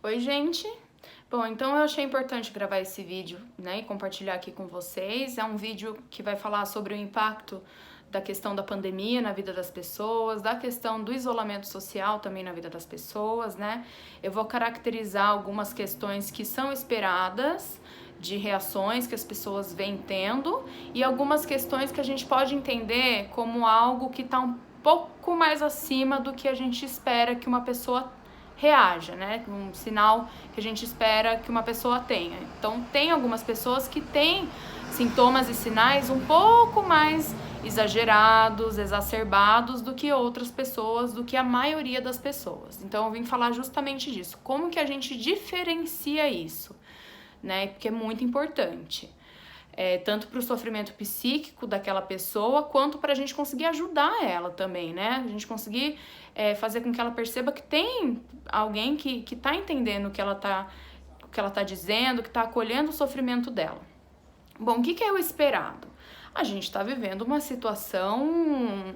Oi, gente! Bom, então eu achei importante gravar esse vídeo, né, e compartilhar aqui com vocês. É um vídeo que vai falar sobre o impacto da questão da pandemia na vida das pessoas, da questão do isolamento social também na vida das pessoas, né? Eu vou caracterizar algumas questões que são esperadas, de reações que as pessoas vêm tendo, e algumas questões que a gente pode entender como algo que está um pouco mais acima do que a gente espera que uma pessoa reaja, né? Um sinal que a gente espera que uma pessoa tenha. Então, tem algumas pessoas que têm sintomas e sinais um pouco mais exagerados, exacerbados do que outras pessoas, do que a maioria das pessoas. Então, eu vim falar justamente disso. Como que a gente diferencia isso, né? Porque é muito importante. Tanto para o sofrimento psíquico daquela pessoa, quanto para a gente conseguir ajudar ela também, né? A gente conseguir fazer com que ela perceba que tem alguém que tá entendendo o que ela tá dizendo, que tá acolhendo o sofrimento dela. Bom, o que é o esperado? A gente está vivendo uma situação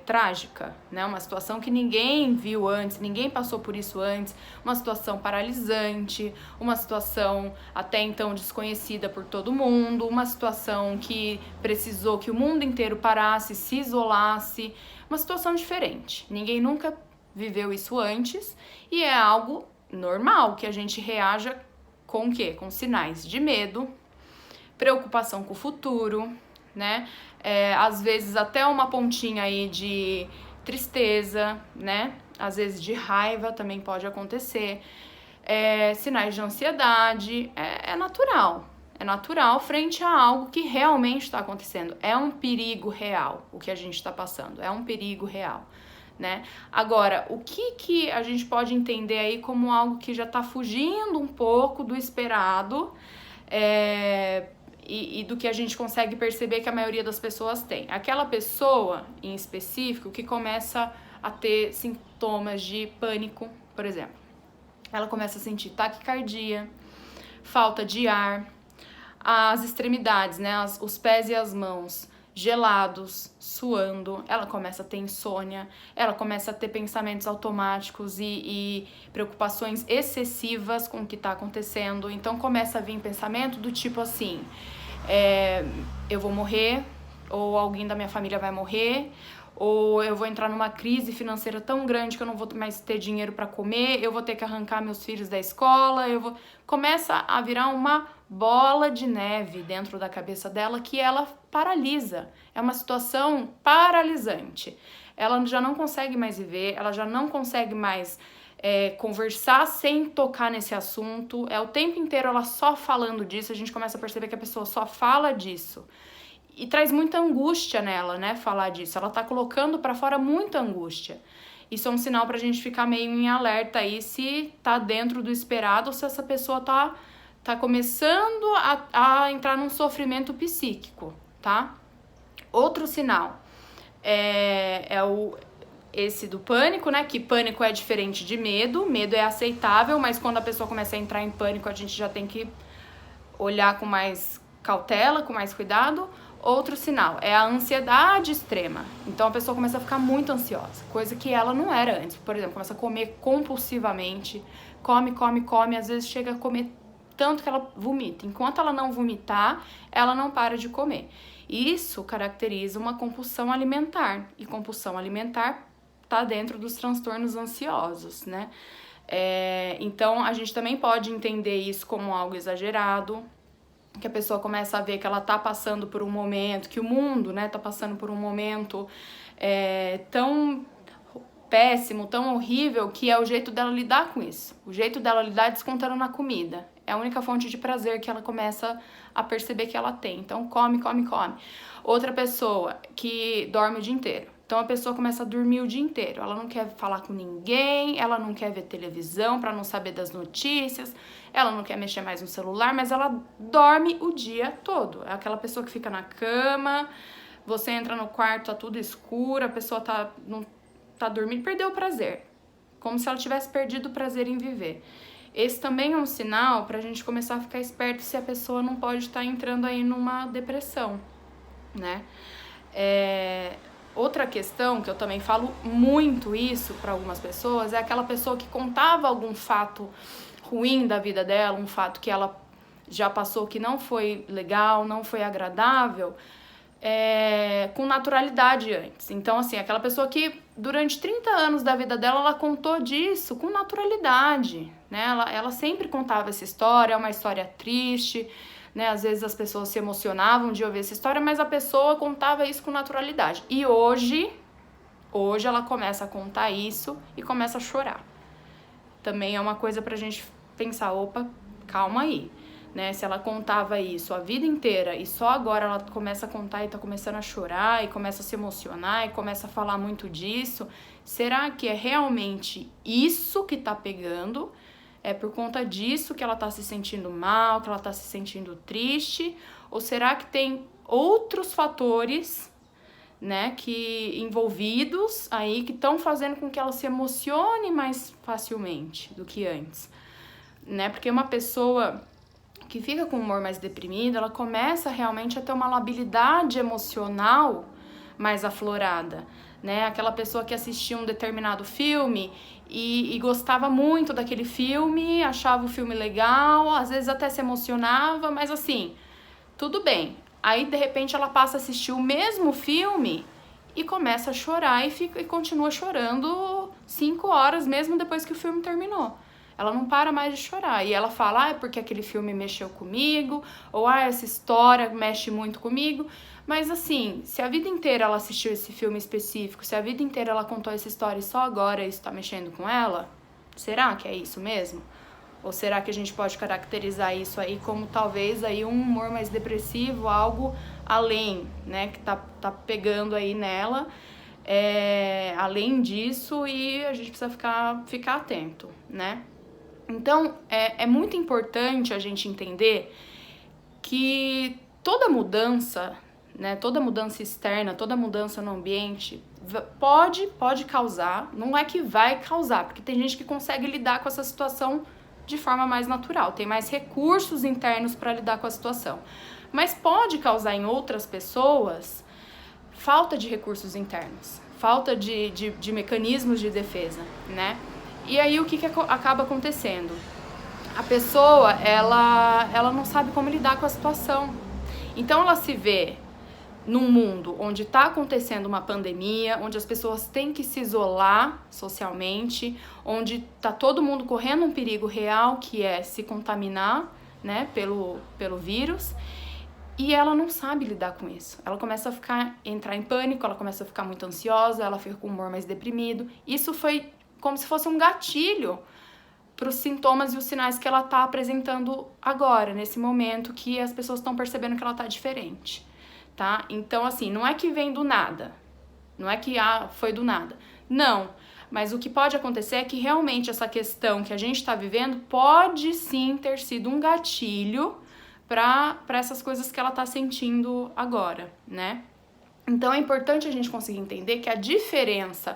trágica, né? Uma situação que ninguém viu antes, ninguém passou por isso antes, uma situação paralisante, uma situação até então desconhecida por todo mundo, uma situação que precisou que o mundo inteiro parasse, se isolasse, uma situação diferente. Ninguém nunca viveu isso antes e é algo normal que a gente reaja com o quê? Com sinais de medo, preocupação com o futuro, né? Às vezes até uma pontinha aí de tristeza, né? Às vezes de raiva também pode acontecer. Sinais de ansiedade, é natural. É natural frente a algo que realmente está acontecendo. É um perigo real o que a gente está passando. É um perigo real, né? Agora, o que a gente pode entender aí como algo que já está fugindo um pouco do esperado, e do que a gente consegue perceber que a maioria das pessoas tem. Aquela pessoa, em específico, que começa a ter sintomas de pânico, por exemplo. Ela começa a sentir taquicardia, falta de ar, as extremidades, né, os pés e as mãos gelados, suando, ela começa a ter insônia, ela começa a ter pensamentos automáticos e preocupações excessivas com o que está acontecendo. Então começa a vir pensamento do tipo assim, eu vou morrer, ou alguém da minha família vai morrer, ou eu vou entrar numa crise financeira tão grande que eu não vou mais ter dinheiro para comer, eu vou ter que arrancar meus filhos da escola, começa a virar uma bola de neve dentro da cabeça dela que ela paralisa. É uma situação paralisante. Ela já não consegue mais viver, ela já não consegue mais conversar sem tocar nesse assunto. O tempo inteiro ela só falando disso, a gente começa a perceber que a pessoa só fala disso. E traz muita angústia nela, né, falar disso. Ela tá colocando pra fora muita angústia. Isso é um sinal pra gente ficar meio em alerta aí se tá dentro do esperado ou se essa pessoa tá começando a entrar num sofrimento psíquico, tá? Outro sinal esse do pânico, né, que pânico é diferente de medo. Medo é aceitável, mas quando a pessoa começa a entrar em pânico, a gente já tem que olhar com mais cautela, com mais cuidado. Outro sinal é a ansiedade extrema. Então a pessoa começa a ficar muito ansiosa, coisa que ela não era antes. Por exemplo, começa a comer compulsivamente, come, às vezes chega a comer tanto que ela vomita. Enquanto ela não vomitar, ela não para de comer. Isso caracteriza uma compulsão alimentar. E compulsão alimentar tá dentro dos transtornos ansiosos, né? Então a gente também pode entender isso como algo exagerado, que a pessoa começa a ver que ela tá passando por um momento, que o mundo, né, tá passando por um momento tão péssimo, tão horrível, que é o jeito dela lidar com isso. O jeito dela lidar é descontando na comida. É a única fonte de prazer que ela começa a perceber que ela tem. Então, come. Outra pessoa que dorme o dia inteiro. Então, a pessoa começa a dormir o dia inteiro. Ela não quer falar com ninguém, ela não quer ver televisão para não saber das notícias, ela não quer mexer mais no celular, mas ela dorme o dia todo. É aquela pessoa que fica na cama, você entra no quarto, tá tudo escuro, a pessoa não tá dormindo, perdeu o prazer. Como se ela tivesse perdido o prazer em viver. Esse também é um sinal pra gente começar a ficar esperto se a pessoa não pode estar entrando aí numa depressão, né? Outra questão, que eu também falo muito isso para algumas pessoas, é aquela pessoa que contava algum fato ruim da vida dela, um fato que ela já passou que não foi legal, não foi agradável, com naturalidade antes. Então, assim, aquela pessoa que durante 30 anos da vida dela, ela contou disso com naturalidade, né? Ela sempre contava essa história, é uma história triste, né? Às vezes as pessoas se emocionavam de ouvir essa história, mas a pessoa contava isso com naturalidade. E hoje ela começa a contar isso e começa a chorar. Também é uma coisa pra gente pensar, opa, calma aí, né? Se ela contava isso a vida inteira e só agora ela começa a contar e tá começando a chorar e começa a se emocionar e começa a falar muito disso, será que é realmente isso que tá pegando? É por conta disso que ela tá se sentindo mal, que ela tá se sentindo triste? Ou será que tem outros fatores, né, que envolvidos aí que estão fazendo com que ela se emocione mais facilmente do que antes, né? Porque uma pessoa que fica com o humor mais deprimido, ela começa realmente a ter uma labilidade emocional mais aflorada, né? Aquela pessoa que assistia um determinado filme e gostava muito daquele filme, achava o filme legal, às vezes até se emocionava, mas assim, tudo bem. Aí, de repente, ela passa a assistir o mesmo filme e começa a chorar e continua chorando 5 horas, mesmo depois que o filme terminou. Ela não para mais de chorar. E ela fala, é porque aquele filme mexeu comigo, ou essa história mexe muito comigo. Mas assim, se a vida inteira ela assistiu esse filme específico, se a vida inteira ela contou essa história e só agora isso tá mexendo com ela, será que é isso mesmo? Ou será que a gente pode caracterizar isso aí como talvez aí um humor mais depressivo, algo além, né, que tá pegando aí nela, além disso, e a gente precisa ficar atento, né? Então, é muito importante a gente entender que toda mudança, né, toda mudança externa, toda mudança no ambiente pode causar, não é que vai causar, porque tem gente que consegue lidar com essa situação de forma mais natural, tem mais recursos internos para lidar com a situação. Mas pode causar em outras pessoas falta de recursos internos, falta de mecanismos de defesa, né? E aí o que acaba acontecendo? A pessoa, ela não sabe como lidar com a situação. Então ela se vê num mundo onde está acontecendo uma pandemia, onde as pessoas têm que se isolar socialmente, onde está todo mundo correndo um perigo real, que é se contaminar, né, pelo vírus, e ela não sabe lidar com isso. Ela começa a entrar em pânico, ela começa a ficar muito ansiosa, ela fica com o humor mais deprimido. Isso foi como se fosse um gatilho para os sintomas e os sinais que ela está apresentando agora, nesse momento que as pessoas estão percebendo que ela está diferente. Tá? Então, assim, não é que vem do nada, não é que foi do nada, não, mas o que pode acontecer é que realmente essa questão que a gente está vivendo pode sim ter sido um gatilho para essas coisas que ela está sentindo agora, né? Então é importante a gente conseguir entender que a diferença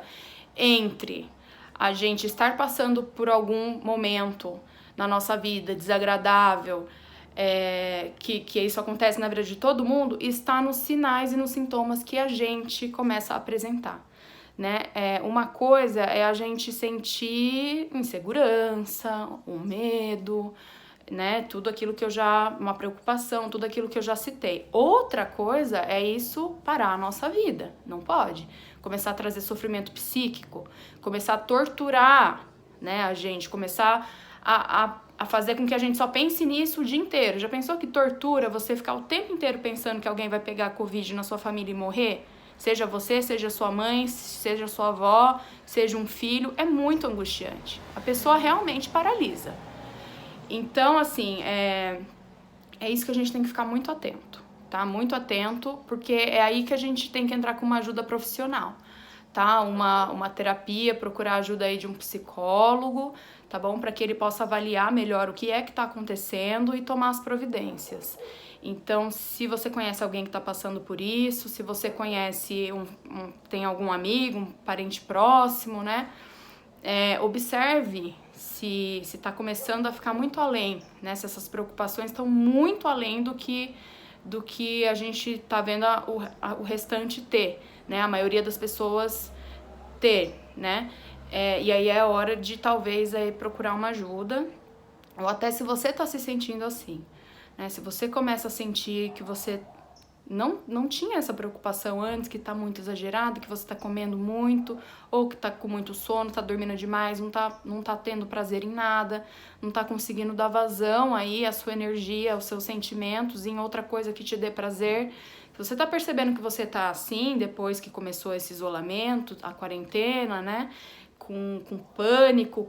entre a gente estar passando por algum momento na nossa vida desagradável, que isso acontece na vida de todo mundo, está nos sinais e nos sintomas que a gente começa a apresentar, né? Uma coisa é a gente sentir insegurança, um medo, né? Tudo aquilo que uma preocupação, tudo aquilo que eu já citei. Outra coisa é isso parar a nossa vida, não pode. Começar a trazer sofrimento psíquico, começar a torturar, né, a gente, começar a fazer com que a gente só pense nisso o dia inteiro. Já pensou que tortura você ficar o tempo inteiro pensando que alguém vai pegar Covid na sua família e morrer? Seja você, seja sua mãe, seja sua avó, seja um filho, é muito angustiante. A pessoa realmente paralisa. Então, assim, é isso que a gente tem que ficar muito atento, tá? Muito atento, porque é aí que a gente tem que entrar com uma ajuda profissional, tá? Uma terapia, procurar ajuda aí de um psicólogo, tá bom? Para que ele possa avaliar melhor o que é que tá acontecendo e tomar as providências. Então, se você conhece alguém que tá passando por isso, se você conhece, tem algum amigo, um parente próximo, né? Observe se tá começando a ficar muito além, né? Se essas preocupações estão muito além do que a gente tá vendo o restante ter, né? A maioria das pessoas ter, né? E aí é hora de talvez aí procurar uma ajuda, ou até se você tá se sentindo assim, né? Se você começa a sentir que você não tinha essa preocupação antes, que tá muito exagerado, que você tá comendo muito, ou que tá com muito sono, tá dormindo demais, não tá tendo prazer em nada, não tá conseguindo dar vazão aí à sua energia, aos seus sentimentos, em outra coisa que te dê prazer. Se você tá percebendo que você tá assim, depois que começou esse isolamento, a quarentena, né, com pânico,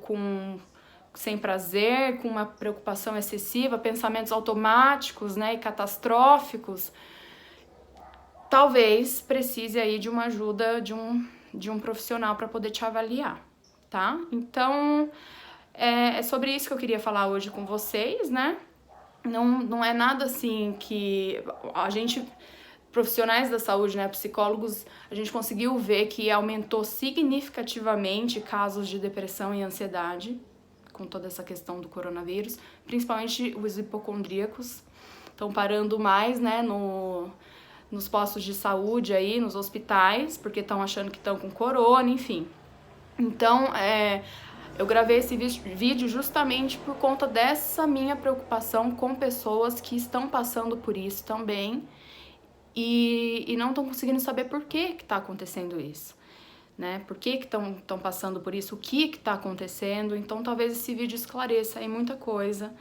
sem prazer, com uma preocupação excessiva, pensamentos automáticos, né, e catastróficos, talvez precise aí de uma ajuda de um profissional para poder te avaliar, tá? Então, é sobre isso que eu queria falar hoje com vocês, né? Não é nada assim que a gente, profissionais da saúde, né, psicólogos, a gente conseguiu ver que aumentou significativamente casos de depressão e ansiedade com toda essa questão do coronavírus, principalmente os hipocondríacos estão parando mais, né, nos postos de saúde aí, nos hospitais, porque estão achando que estão com corona, enfim. Então, eu gravei esse vídeo justamente por conta dessa minha preocupação com pessoas que estão passando por isso também e não estão conseguindo saber por que está acontecendo isso, né? Por que estão passando por isso, o que está acontecendo. Então, talvez esse vídeo esclareça aí muita coisa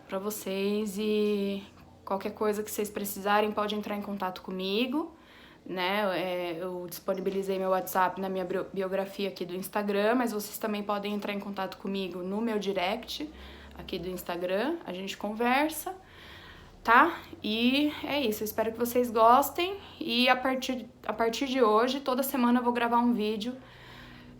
para vocês e qualquer coisa que vocês precisarem, pode entrar em contato comigo, né? Eu disponibilizei meu WhatsApp na minha biografia aqui do Instagram, mas vocês também podem entrar em contato comigo no meu direct aqui do Instagram, a gente conversa, tá? E é isso, eu espero que vocês gostem e a partir de hoje, toda semana eu vou gravar um vídeo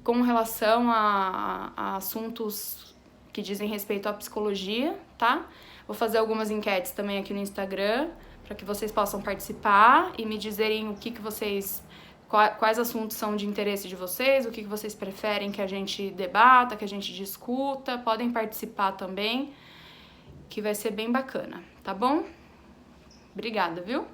com relação a assuntos que dizem respeito à psicologia, tá? Vou fazer algumas enquetes também aqui no Instagram, para que vocês possam participar e me dizerem o que vocês, quais assuntos são de interesse de vocês, o que vocês preferem que a gente debata, que a gente discuta. Podem participar também, que vai ser bem bacana, tá bom? Obrigada, viu?